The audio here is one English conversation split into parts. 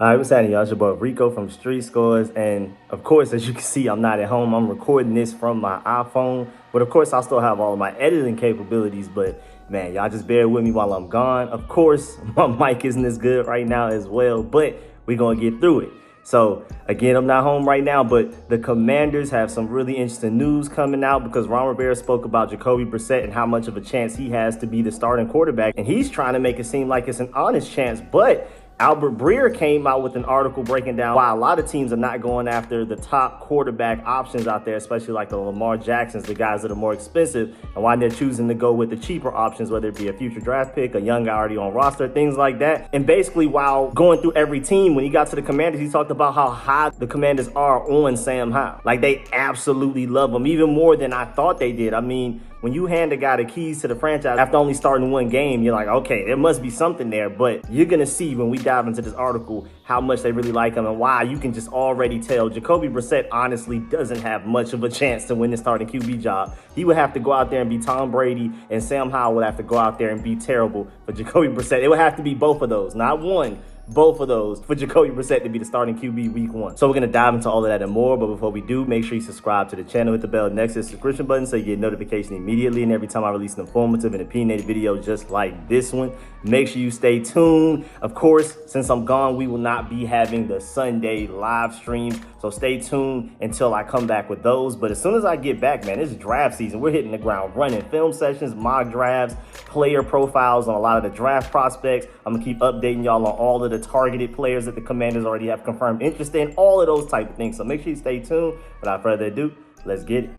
All right, what's happening, y'all? It's your boy Rico from Street Scores. And of course, as you can see, I'm not at home. I'm recording this from my iPhone. But of course, I still have all of my editing capabilities. But man, y'all just bear with me while I'm gone. Of course, my mic isn't as good right now as well, but we're going to get through it. So again, I'm not home right now, but the Commanders have some really interesting news coming out because Ron Rivera spoke about Jacoby Brissett and how much of a chance he has to be the starting quarterback. And he's trying to make it seem like it's an honest chance, but Albert Breer came out with an article breaking down why a lot of teams are not going after the top quarterback options out there, especially like the Lamar Jacksons, the guys that are more expensive, and why they're choosing to go with the cheaper options, whether it be a future draft pick, a young guy already on roster, things like that. And basically, while going through every team, when he got to the Commanders, he talked about how high the Commanders are on Sam Howell. Like, they absolutely love him, even more than I thought they did. I mean, when you hand a guy the keys to the franchise after only starting one game, you're like, okay, there must be something there. But you're going to see when we dive into this article how much they really like him and why you can just already tell Jacoby Brissett honestly doesn't have much of a chance to win the starting QB job. He would have to go out there and be Tom Brady, and Sam Howell would have to go out there and be terrible for Jacoby Brissett. It would have to be both of those, not one. Both of those for Jacoby Brissett to be the starting QB week one. So we're going to dive into all of that and more. But before we do, make sure you subscribe to the channel, hit the bell next to the subscription button so you get notification immediately. And every time I release an informative and opinionated video just like this one, make sure you stay tuned. Of course, since I'm gone, we will not be having the Sunday live streams. So stay tuned until I come back with those. But as soon as I get back, man, this is draft season. We're hitting the ground running. Film sessions, mock drafts, player profiles on a lot of the draft prospects. I'm going to keep updating y'all on all of the targeted players that the Commanders already have confirmed interest in, all of those type of things. So make sure you stay tuned. Without further ado, let's get it.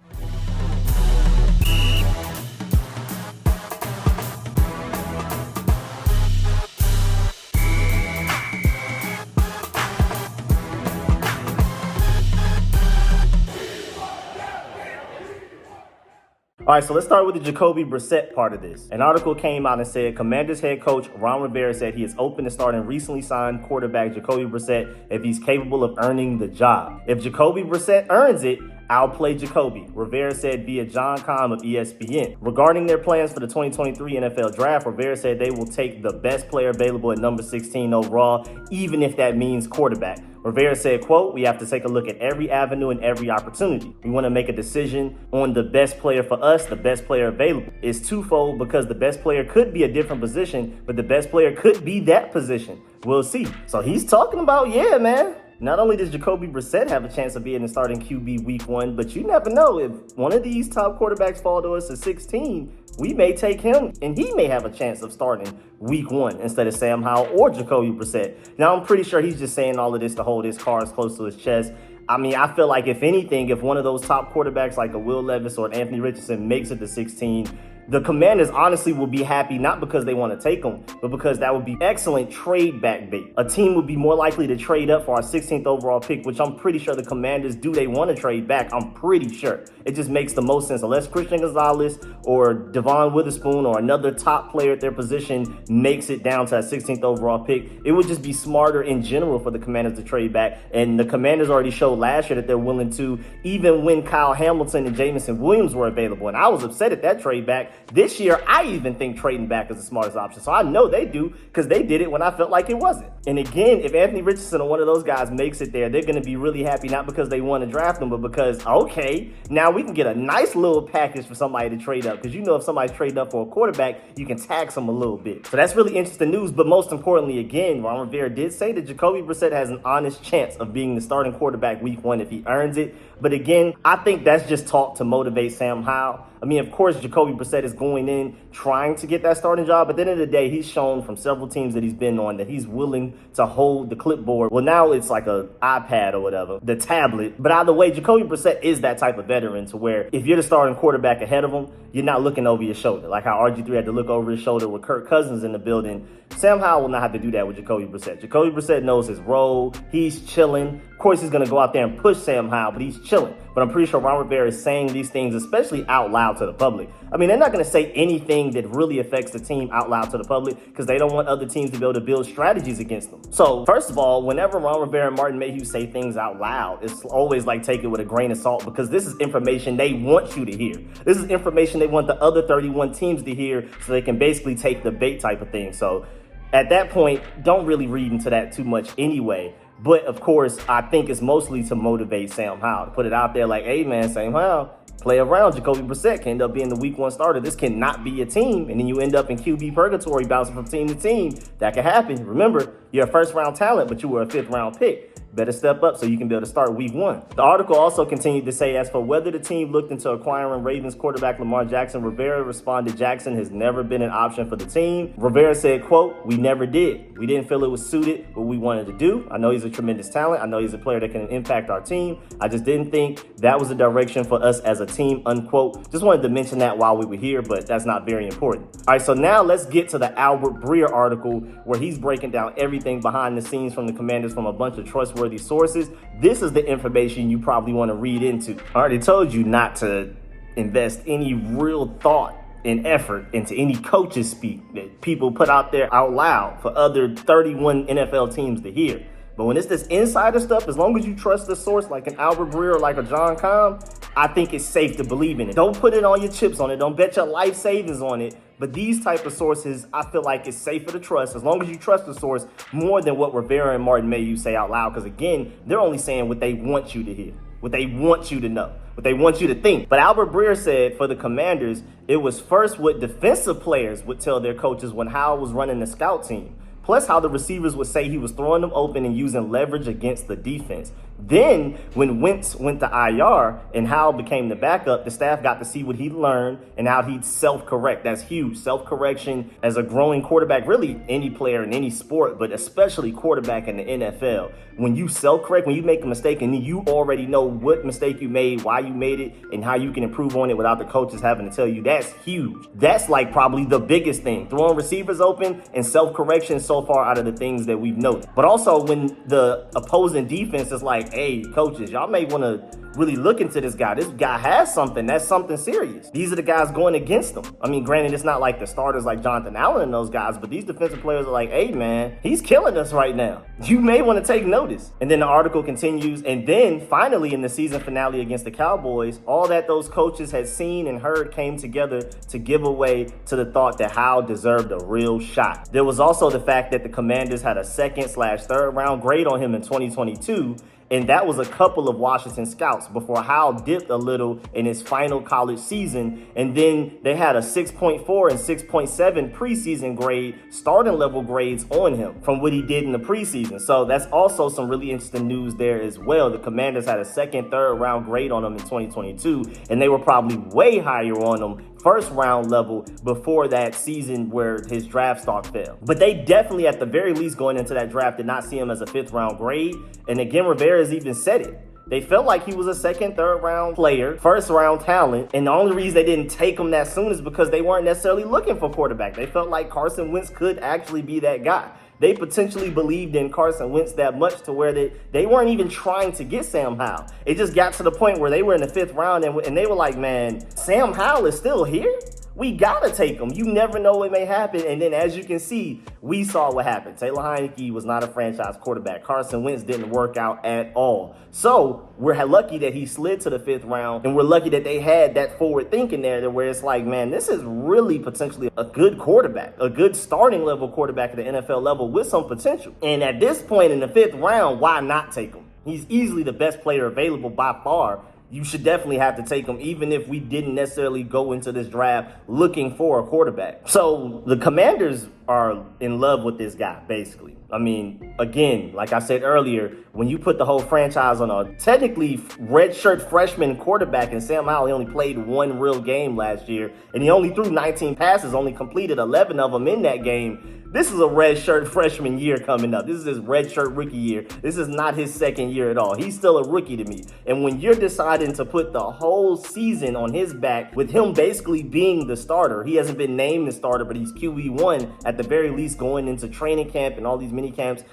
All right, so let's start with the Jacoby Brissett part of this. An article came out and said Commanders head coach Ron Rivera said he is open to starting recently signed quarterback Jacoby Brissett if he's capable of earning the job. If Jacoby Brissett earns it, I'll play Jacoby, Rivera said via John Comm of ESPN. Regarding their plans for the 2023 NFL Draft, Rivera said they will take the best player available at number 16 overall, even if that means quarterback. Rivera said, quote, "We have to take a look at every avenue and every opportunity. We want to make a decision on the best player for us, the best player available. It's twofold because the best player could be a different position, but the best player could be that position. We'll see." So he's talking about, yeah, man. Not only does Jacoby Brissett have a chance of being the starting QB week one, but you never know. If one of these top quarterbacks fall to us at 16, we may take him and he may have a chance of starting week one instead of Sam Howell or Jacoby Brissett. Now, I'm pretty sure he's just saying all of this to hold his cards close to his chest. I mean, I feel like if anything, if one of those top quarterbacks like a Will Levis or an Anthony Richardson makes it to 16, the Commanders honestly will be happy, not because they want to take them, but because that would be excellent trade back bait. A team would be more likely to trade up for our 16th overall pick, which I'm pretty sure the Commanders do. They want to trade back. I'm pretty sure. It just makes the most sense. Unless Christian Gonzalez or Devon Witherspoon or another top player at their position makes it down to that 16th overall pick, it would just be smarter in general for the Commanders to trade back. And the Commanders already showed last year that they're willing to, even when Kyle Hamilton and Jamison Williams were available. And I was upset at that trade back. This year, I even think trading back is the smartest option. So I know they do because they did it when I felt like it wasn't. And again, if Anthony Richardson or one of those guys makes it there, they're going to be really happy, not because they want to draft him, but because, okay, now we can get a nice little package for somebody to trade up. Because you know if somebody's trading up for a quarterback, you can tax them a little bit. So that's really interesting news. But most importantly, again, Ron Rivera did say that Jacoby Brissett has an honest chance of being the starting quarterback week one if he earns it. But again, I think that's just talk to motivate Sam Howell. I mean, of course, Jacoby Brissett is going in trying to get that starting job. But at the end of the day, he's shown from several teams that he's been on that he's willing to hold the clipboard. Well, now it's like an iPad or whatever, the tablet. But either way, Jacoby Brissett is that type of veteran to where if you're the starting quarterback ahead of him, you're not looking over your shoulder. Like how RG3 had to look over his shoulder with Kirk Cousins in the building. Sam Howell will not have to do that with Jacoby Brissett. Jacoby Brissett knows his role. He's chilling. Of course, he's going to go out there and push Sam Howell, but he's chilling. But I'm pretty sure Ron Rivera is saying these things, especially out loud to the public. I mean, they're not going to say anything that really affects the team out loud to the public because they don't want other teams to be able to build strategies against them. So, first of all, whenever Ron Rivera and Martin Mayhew say things out loud, it's always like take it with a grain of salt because this is information they want you to hear. This is information they want the other 31 teams to hear so they can basically take the bait type of thing. So, at that point, don't really read into that too much anyway. But of course, I think it's mostly to motivate Sam Howell, to put it out there like, hey man, Sam Howell, play around. Jacoby Brissett can end up being the week 1 starter. This cannot be a team. And then you end up in QB purgatory, bouncing from team to team. That can happen. Remember, you're a first-round talent, but you were a 5th-round pick. Better step up so you can be able to start week 1. The article also continued to say, as for whether the team looked into acquiring Ravens quarterback Lamar Jackson, Rivera responded, Jackson has never been an option for the team. Rivera said, quote, we never did. We didn't feel it was suited what we wanted to do. I know he's a tremendous talent. I know he's a player that can impact our team. I just didn't think that was the direction for us as a team, unquote. Just wanted to mention that while we were here, but that's not very important. All right, so now let's get to the Albert Breer article where he's breaking down everything behind the scenes from the Commanders from a bunch of trustworthy sources. This is the information you probably want to read into. I already told you not to invest any real thought and effort into any coaches speak that people put out there out loud for other 31 NFL teams to hear. But when it's this insider stuff, as long as you trust the source like an Albert Breer or like a John Kahn, I think it's safe to believe in it. Don't put it on your chips on it. Don't bet your life savings on it. But these type of sources, I feel like it's safer to trust as long as you trust the source more than what Rivera and Martin Mayhew say out loud. Because again, they're only saying what they want you to hear, what they want you to know, what they want you to think. But Albert Breer said for the Commanders, it was first what defensive players would tell their coaches when Howell was running the scout team. Plus how the receivers would say he was throwing them open and using leverage against the defense. Then, when Wentz went to IR and Howell became the backup, the staff got to see what he'd learned and how he'd self-correct. That's huge. Self-correction as a growing quarterback, really any player in any sport, but especially quarterback in the NFL. When you self-correct, when you make a mistake and you already know what mistake you made, why you made it, and how you can improve on it without the coaches having to tell you, that's huge. That's like probably the biggest thing. Throwing receivers open and self-correction so far out of the things that we've noted. But also when the opposing defense is like, hey, coaches, y'all may want to really look into this guy. This guy has something. That's something serious. These are the guys going against him. I mean, granted, it's not like the starters like Jonathan Allen and those guys, but these defensive players are like, hey, man, he's killing us right now. You may want to take notice. And then the article continues. And then finally in the season finale against the Cowboys, all that those coaches had seen and heard came together to give away to the thought that Howell deserved a real shot. There was also the fact that the Commanders had a 2nd/3rd round grade on him in 2022. And that was a couple of Washington scouts before Howell dipped a little in his final college season. And then they had a 6.4 and 6.7 preseason grade, starting level grades on him from what he did in the preseason. So that's also some really interesting news there as well. The Commanders had a 2nd, 3rd round grade on him in 2022, and they were probably way higher on him 1st round level before that season where his draft stock fell. But they definitely, at the very least, going into that draft, did not see him as a 5th round grade. And again, Rivera's even said it. They felt like he was a 2nd, 3rd round player, 1st round talent. And the only reason they didn't take him that soon is because they weren't necessarily looking for quarterback. They felt like Carson Wentz could actually be that guy. They potentially believed in Carson Wentz that much to where they weren't even trying to get Sam Howell. It just got to the point where they were in the 5th round and they were like, man, Sam Howell is still here? We got to take him. You never know what may happen. And then as you can see, we saw what happened. Taylor Heinicke was not a franchise quarterback. Carson Wentz didn't work out at all. So we're lucky that he slid to the 5th round. And we're lucky that they had that forward thinking there where it's like, man, this is really potentially a good quarterback, a good starting level quarterback at the NFL level with some potential. And at this point in the 5th round, why not take him? He's easily the best player available by far. You should definitely have to take him, even if we didn't necessarily go into this draft looking for a quarterback. So the Commanders are in love with this guy, basically. I mean, again, like I said earlier, when you put the whole franchise on a technically redshirt freshman quarterback, and Sam Howell, he only played 1 real game last year, and he only threw 19 passes, only completed 11 of them in that game. This is a redshirt freshman year coming up. This is his redshirt rookie year. This is not his 2nd year at all. He's still a rookie to me. And when you're deciding to put the whole season on his back with him basically being the starter, he hasn't been named the starter, but he's QB1 at the very least going into training camp and all these mini camps,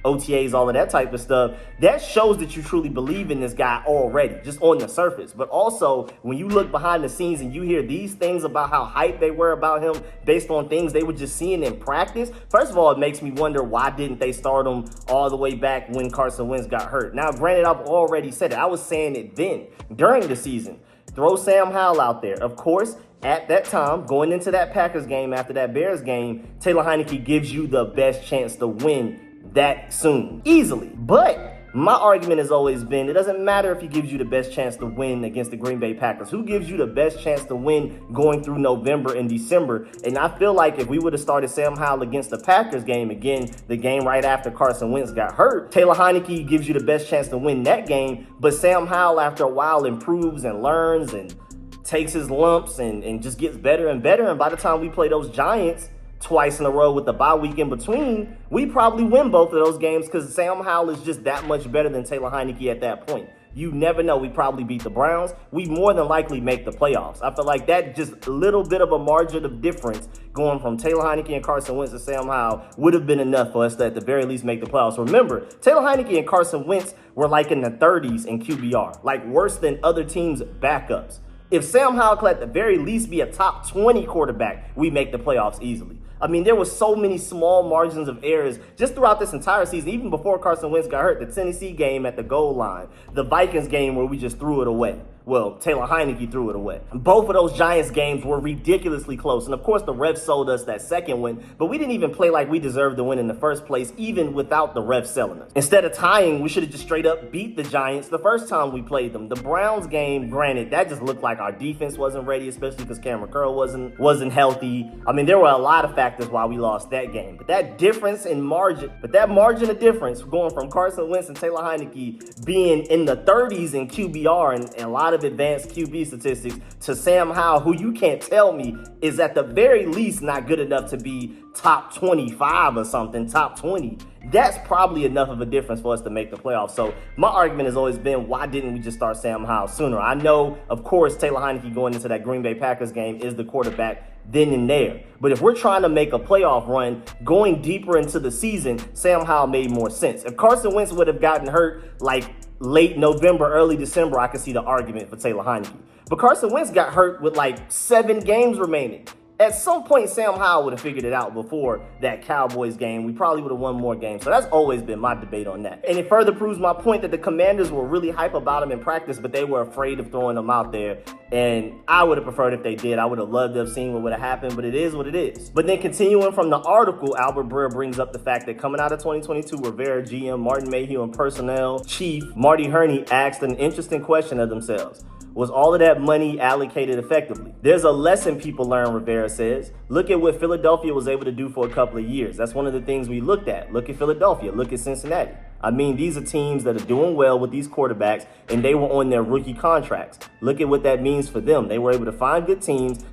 OTAs, all of that type of stuff, that shows that you truly believe in this guy already, just on the surface. But also, when you look behind the scenes and you hear these things about how hyped they were about him based on things they were just seeing in practice, first of all, it makes me wonder, why didn't they start him all the way back when Carson Wentz got hurt? Now, granted, I've already said it. I was saying it then, during the season. Throw Sam Howell out there. Of course, at that time, going into that Packers game after that Bears game, Taylor Heineke gives you the best chance to win that soon. Easily. But my argument has always been, it doesn't matter if he gives you the best chance to win against the Green Bay Packers. Who gives you the best chance to win going through November and December? And I feel like if we would have started Sam Howell against the Packers game, again, the game right after Carson Wentz got hurt, Taylor Heineke gives you the best chance to win that game. But Sam Howell, after a while, improves and learns and takes his lumps and just gets better and better. And by the time we play those Giants twice in a row with the bye week in between, we probably win both of those games because Sam Howell is just that much better than Taylor Heineke at that point. You never know. We probably beat the Browns. We more than likely make the playoffs. I feel like that just a little bit of a margin of difference going from Taylor Heineke and Carson Wentz to Sam Howell would have been enough for us to at the very least make the playoffs. Remember, Taylor Heineke and Carson Wentz were like in the 30s in QBR, like worse than other teams' backups. If Sam Howell could at the very least be a top 20 quarterback, we make the playoffs easily. I mean, there were so many small margins of errors just throughout this entire season, even before Carson Wentz got hurt. The Tennessee game at the goal line, the Vikings game where we just threw it away. Well, Taylor Heineke threw it away. Both of those Giants games were ridiculously close. And of course, the refs sold us that second win, but we didn't even play like we deserved to win in the first place, even without the refs selling us. Instead of tying, we should have just straight up beat the Giants the first time we played them. The Browns game, granted, that just looked like our defense wasn't ready, especially because Cameron Curl wasn't healthy. I mean, there were a lot of factors why we lost that game. But that difference in margin, of difference going from Carson Wentz and Taylor Heineke being in the 30s in QBR and a lot of advanced QB statistics to Sam Howell, who you can't tell me is at the very least not good enough to be top 25 or something, top 20. That's probably enough of a difference for us to make the playoffs. So my argument has always been, why didn't we just start Sam Howell sooner? I know, of course, Taylor Heineke going into that Green Bay Packers game is the quarterback then and there. But if we're trying to make a playoff run, going deeper into the season, Sam Howell made more sense. If Carson Wentz would have gotten hurt like late November, early December, I could see the argument for Taylor Heineke. But Carson Wentz got hurt with like 7 games remaining. At some point, Sam Howell would have figured it out before that Cowboys game. We probably would have won more games. So that's always been my debate on that. And it further proves my point that the Commanders were really hype about him in practice, but they were afraid of throwing him out there. And I would have preferred if they did. I would have loved to have seen what would have happened, but it is what it is. But then continuing from the article, Albert Breer brings up the fact that coming out of 2022, Rivera GM, Martin Mayhew, and personnel chief Marty Herney asked an interesting question of themselves. Was all of that money allocated effectively? There's a lesson people learn, Rivera says. Look at what Philadelphia was able to do for a couple of years. That's one of the things we looked at. Look at Philadelphia. Look at Cincinnati. I mean, these are teams that are doing well with these quarterbacks, and they were on their rookie contracts. Look at what that means for them. They were able to find good teams,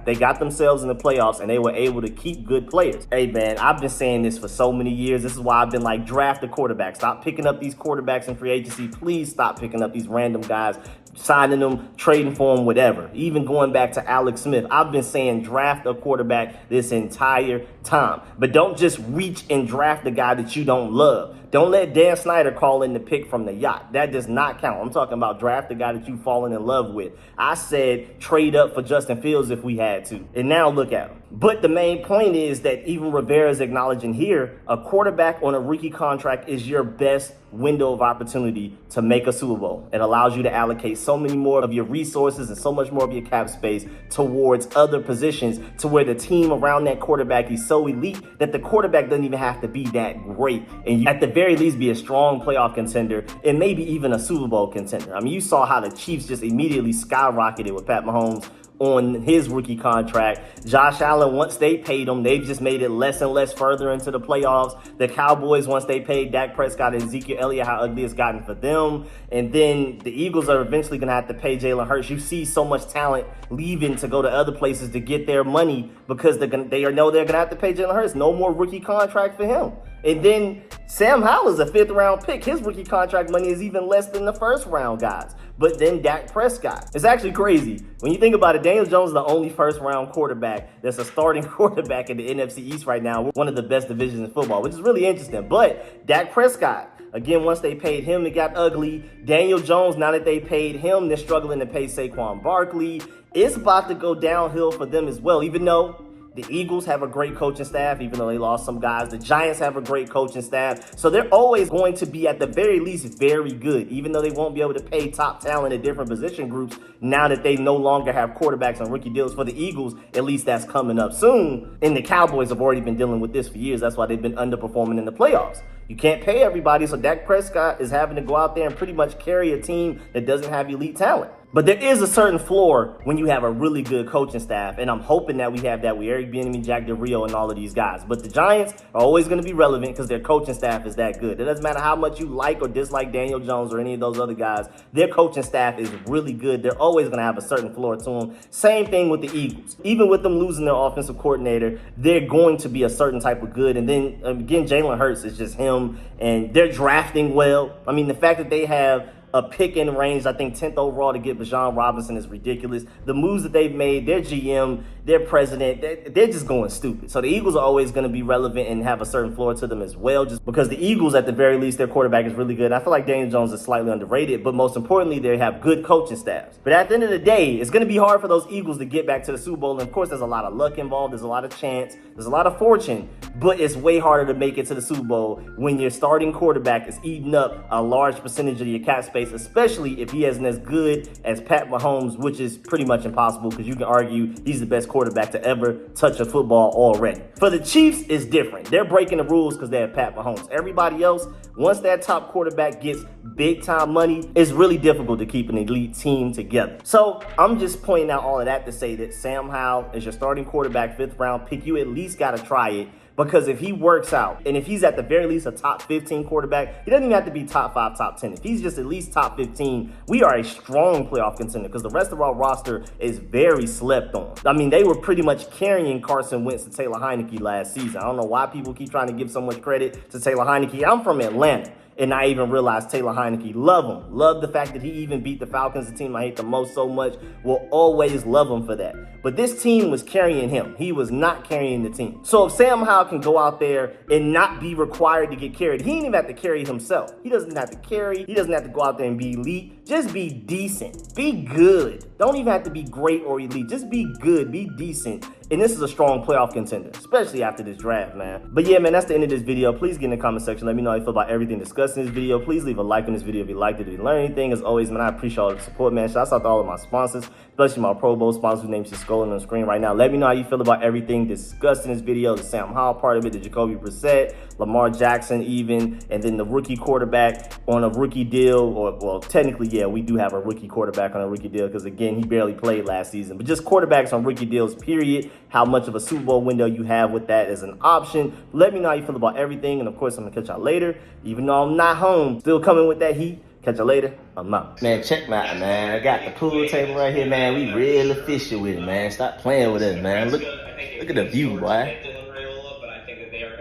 they got themselves in the playoffs, and they were able to keep good players. Hey, man, I've been saying this for so many years. This is why I've been like, draft a quarterback. Stop picking up these quarterbacks in free agency. Please stop picking up these random guys, signing them, trading for them, whatever. Even going back to Alex Smith, I've been saying draft a quarterback this entire time. But don't just reach and draft a guy that you don't love. Don't let Dan Snyder call in the pick from the yacht. That does not count. I'm talking about draft a guy that you've fallen in love with. I said trade up for Justin Fields if we had to. And now look at him. But the main point is that even Rivera is acknowledging here, a quarterback on a rookie contract is your best window of opportunity to make a Super Bowl. It allows you to allocate so many more of your resources and so much more of your cap space towards other positions to where the team around that quarterback is so elite that the quarterback doesn't even have to be that great. And you at the very least be a strong playoff contender and maybe even a Super Bowl contender. I mean, you saw how the Chiefs just immediately skyrocketed with Pat Mahomes on his rookie contract. Josh Allen, once they paid him, they've just made it less and less further into the playoffs. The Cowboys, once they paid Dak Prescott and Ezekiel Elliott, how ugly it's gotten for them. And then the Eagles are eventually going to have to pay Jalen Hurts. You see so much talent leaving to go to other places to get their money because they know they're going to have to pay Jalen Hurts. No more rookie contract for him. And then Sam Howell is a 5th-round pick. His rookie contract money is even less than the 1st-round guys. But then Dak Prescott. It's actually crazy. When you think about it, Daniel Jones is the only 1st-round quarterback that's a starting quarterback in the NFC East right now. We're one of the best divisions in football, which is really interesting. But Dak Prescott, again, once they paid him, it got ugly. Daniel Jones, now that they paid him, they're struggling to pay Saquon Barkley. It's about to go downhill for them as well, even though The Eagles have a great coaching staff, even though they lost some guys. The Giants have a great coaching staff. So they're always going to be, at the very least, very good, even though they won't be able to pay top talent at different position groups now that they no longer have quarterbacks on rookie deals. For the Eagles, at least that's coming up soon. And the Cowboys have already been dealing with this for years. That's why they've been underperforming in the playoffs. You can't pay everybody, so Dak Prescott is having to go out there and pretty much carry a team that doesn't have elite talent. But there is a certain floor when you have a really good coaching staff, and I'm hoping that we have that with Eric Bieniemy, Jack Del Rio, and all of these guys. But the Giants are always going to be relevant because their coaching staff is that good. It doesn't matter how much you like or dislike Daniel Jones or any of those other guys. Their coaching staff is really good. They're always going to have a certain floor to them. Same thing with the Eagles. Even with them losing their offensive coordinator, they're going to be a certain type of good. And then, again, Jalen Hurts is just him, and they're drafting well. I mean, the fact that they have a pick in range, I think 10th overall to get Bijan Robinson is ridiculous. The moves that they've made, their GM, their president, they're just going stupid. So the Eagles are always going to be relevant and have a certain floor to them as well, just because the Eagles, at the very least, their quarterback is really good. I feel like Daniel Jones is slightly underrated, but most importantly, they have good coaching staffs. But at the end of the day, it's going to be hard for those Eagles to get back to the Super Bowl. And of course, there's a lot of luck involved. There's a lot of chance. There's a lot of fortune. But it's way harder to make it to the Super Bowl when your starting quarterback is eating up a large percentage of your cap space, especially if he isn't as good as Pat Mahomes, which is pretty much impossible because you can argue he's the best quarterback to ever touch a football already. For the Chiefs, it's different. They're breaking the rules because they have Pat Mahomes. Everybody else, once that top quarterback gets big time money, it's really difficult to keep an elite team together. So I'm just pointing out all of that to say that Sam Howell is your starting quarterback, 5th round pick. You at least got to try it. Because if he works out, and if he's at the very least a top 15 quarterback, he doesn't even have to be top 5, top 10. If he's just at least top 15, we are a strong playoff contender because the rest of our roster is very slept on. I mean, they were pretty much carrying Carson Wentz to Taylor Heineke last season. I don't know why people keep trying to give so much credit to Taylor Heineke. I'm from Atlanta. And I even realized Taylor Heineke, love him. Love the fact that he even beat the Falcons, the team I hate the most so much. Will always love him for that. But this team was carrying him. He was not carrying the team. So if Sam Howell can go out there and not be required to get carried, he ain't even have to carry himself. He doesn't have to carry. He doesn't have to go out there and be elite. Just be decent. Be good. Don't even have to be great or elite. Just be good. Be decent. And this is a strong playoff contender, especially after this draft, man. But yeah, man, that's the end of this video. Please get in the comment section. Let me know how you feel about everything discussed in this video. Please leave a like on this video if you liked it, if you learned anything. As always, man, I appreciate all the support, man. Shouts out to all of my sponsors, especially my Pro Bowl sponsors whose names just scrolling on the screen right now. Let me know how you feel about everything discussed in this video. The Sam Howell part of it, the Jacoby Brissett, Lamar Jackson even, and then the rookie quarterback on a rookie deal. Or, well, technically, yeah, we do have a rookie quarterback on a rookie deal because, again, he barely played last season. But just quarterbacks on rookie deals, period. How much of a Super Bowl window you have with that as an option. Let me know how you feel about everything. And, of course, I'm going to catch y'all later. Even though I'm not home, still coming with that heat. Catch y'all later. I'm out. Man, check me out, man. I got the pool table right here, man. We real official with it, man. Stop playing with us, man. Look at the view, boy.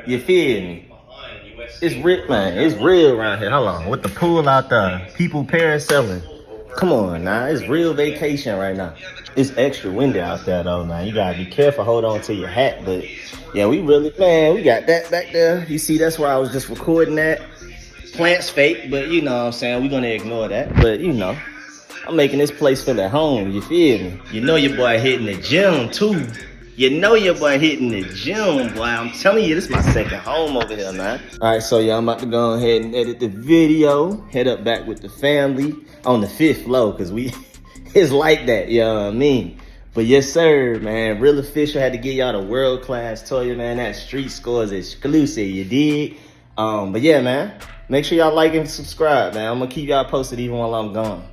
You feel me? It's real, man. It's real around here. Hold on. With the pool out there. People parasailing. Come on, now. It's real vacation right now. It's extra windy out there, though, man. You gotta be careful. Hold on to your hat. But, yeah, we got that back there. You see, that's where I was just recording that. Plant's fake, but you know what I'm saying? We're gonna ignore that. But, you know, I'm making this place feel at home. You feel me? You know your boy hitting the gym, too. You know your boy hitting the gym, boy. I'm telling you, this is my second home over here, man. All right, so, yeah, I'm about to go ahead and edit the video. Head up back with the family on the 5th floor, because it's like that, you know what I mean? But yes, sir, man. Real official. Had to give y'all the world-class toy, man. That Street Score is exclusive, you dig? But yeah, man. Make sure y'all like and subscribe, man. I'm going to keep y'all posted even while I'm gone.